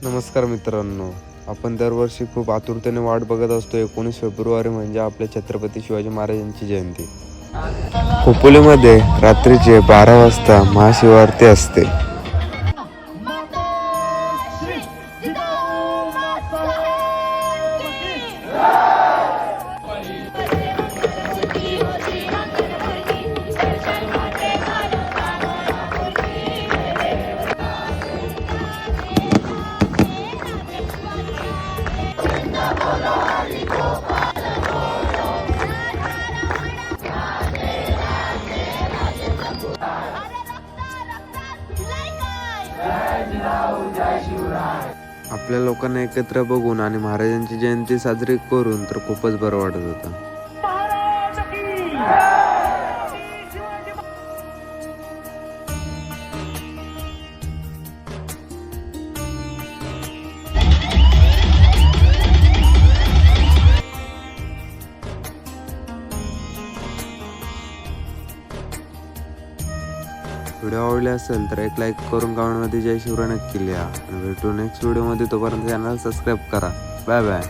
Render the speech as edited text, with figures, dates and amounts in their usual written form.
नमस्कार मित्रांनो, आपण दरवर्षी खूप आतुरतेने वाट बघत असतो 19 फेब्रुवारी म्हणजे आपल्या छत्रपती शिवाजी महाराजांची जयंती. खोपोलीमध्ये रात्रीचे 12 वाजता महाशिवरात्री असते. आपल्या लोकांना एकत्र बघून आणि महाराजांची जयंती साजरी करून तर खूपच बरं वाटत होतं. व्हिडिओ आवडले असेल तर एक लाईक करून कमेंटमध्ये जय शिवराय नक्की लिहा आणि भेटू नेक्स्ट व्हिडिओमध्ये. तोपर्यंत चॅनल सबस्क्राईब करा. Bye bye.